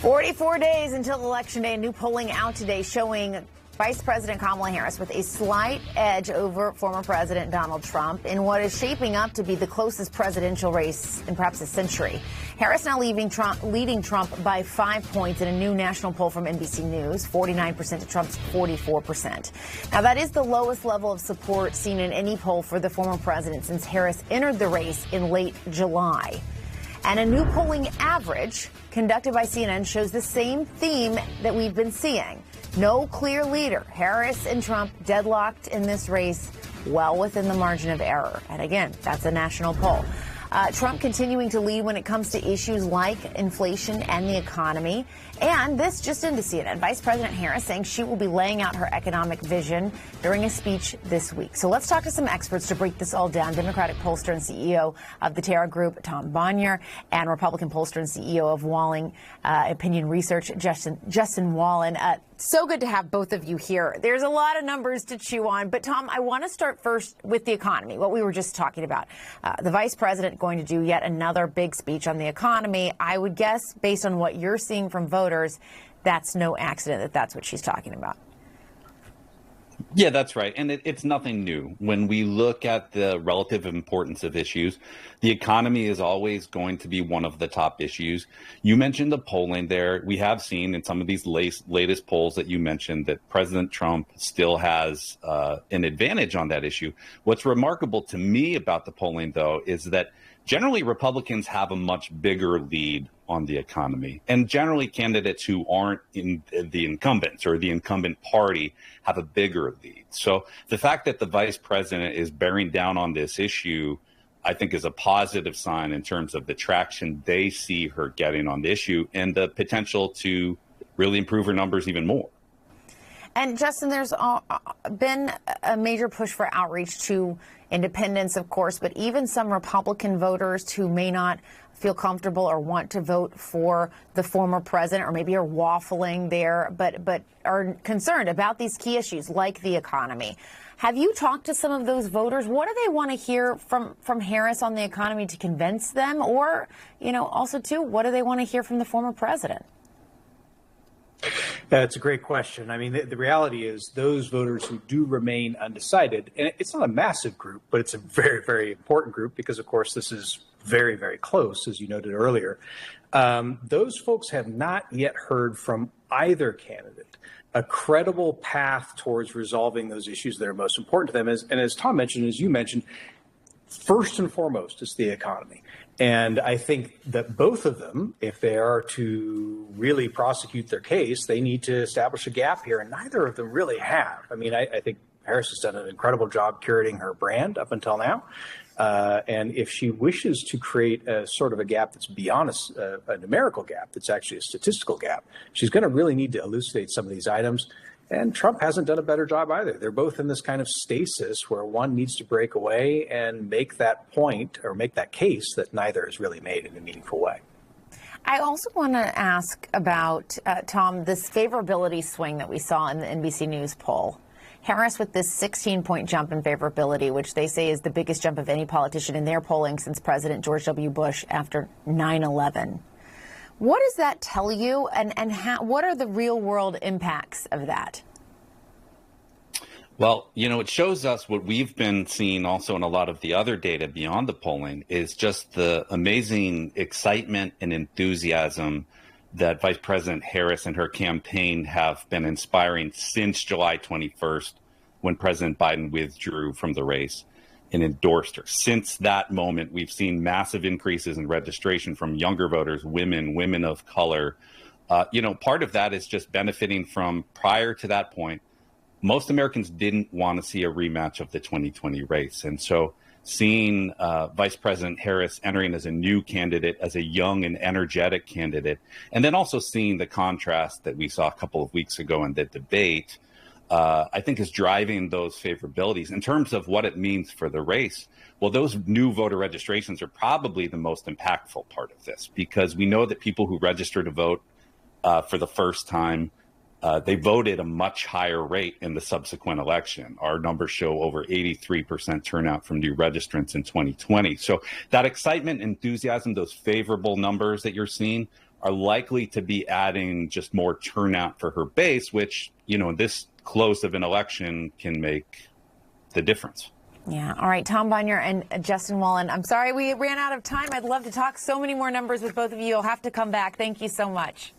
44 days until Election Day. New polling out today showing Vice President Kamala Harris with a slight edge over former President Donald Trump in what is shaping up to be the closest presidential race in perhaps a century. Harris now leading Trump by 5 points in a new national poll from NBC News, 49% to Trump's 44%. Now, that is the lowest level of support seen in any poll for the former president since Harris entered the race in late July. And a new polling average conducted by CNN shows the same theme that we've been seeing. No clear leader. Harris and Trump deadlocked in this race, well within the margin of error. And again, that's a national poll. Trump continuing to lead when it comes to issues like inflation and the economy. And this just into CNN. Vice President Harris saying she will be laying out her economic vision during a speech this week. So let's talk to some experts to break this all down. Democratic pollster and CEO of the Terra Group, Tom Bonier, and Republican pollster and CEO of Walling Opinion Research, Justin Wallen. So good to have both of you here. There's a lot of numbers to chew on. But, Tom, I want to start first with the economy, what we were just talking about. The vice president going to do yet another big speech on the economy. I would guess, based on what you're seeing from voters, that's no accident that that's what she's talking about. Yeah, that's right. And it's nothing new. When we look at the relative importance of issues, the economy is always going to be one of the top issues. You mentioned the polling there. We have seen in some of these latest polls that you mentioned that President Trump still has an advantage on that issue. What's remarkable to me about the polling, though, is that generally Republicans have a much bigger lead on the economy. And generally candidates who aren't in the incumbents or the incumbent party have a bigger lead. So the fact that the vice president is bearing down on this issue, I think is a positive sign in terms of the traction they see her getting on the issue and the potential to really improve her numbers even more. And Justin, there's been a major push for outreach to independents, of course, but even some Republican voters who may not feel comfortable or want to vote for the former president or maybe are waffling there, but are concerned about these key issues like the economy. Have you talked to some of those voters? What do they want to hear from Harris on the economy to convince them? Or, also, too, what do they want to hear from the former president? That's a great question. I mean, the reality is those voters who do remain undecided, and it's not a massive group, but it's a very, very important group because, of course, this is very, very close, as you noted earlier. Those folks have not yet heard from either candidate a credible path towards resolving those issues that are most important to them. And as Tom mentioned, as you mentioned, first and foremost is the economy. And I think that both of them, if they are to really prosecute their case, they need to establish a gap here. And neither of them really have. I mean, I think Harris has done an incredible job curating her brand up until now. And if she wishes to create a sort of a gap that's beyond a numerical gap, that's actually a statistical gap, she's going to really need to elucidate some of these items. And Trump hasn't done a better job either. They're both in this kind of stasis where one needs to break away and make that point or make that case that neither is really made in a meaningful way. I also want to ask about, Tom, this favorability swing that we saw in the NBC News poll. Harris with this 16-point jump in favorability, which they say is the biggest jump of any politician in their polling since President George W. Bush after 9/11. What does that tell you, and what are the real-world impacts of that? Well, it shows us what we've been seeing also in a lot of the other data beyond the polling is just the amazing excitement and enthusiasm that Vice President Harris and her campaign have been inspiring since July 21st, when President Biden withdrew from the race and endorsed her. Since that moment, we've seen massive increases in registration from younger voters, women of color. Part of that is just benefiting from prior to that point, most Americans didn't want to see a rematch of the 2020 race. And so seeing Vice President Harris entering as a new candidate, as a young and energetic candidate, and then also seeing the contrast that we saw a couple of weeks ago in the debate, I think is driving those favorabilities. In terms of what it means for the race, well, those new voter registrations are probably the most impactful part of this, because we know that people who register to vote for the first time, they voted a much higher rate in the subsequent election. Our numbers show over 83% turnout from new registrants in 2020. So that excitement, enthusiasm, those favorable numbers that you're seeing are likely to be adding just more turnout for her base, which, this close of an election can make the difference. Yeah. All right. Tom Bonier and Justin Wallen. I'm sorry we ran out of time. I'd love to talk so many more numbers with both of you. You'll have to come back. Thank you so much.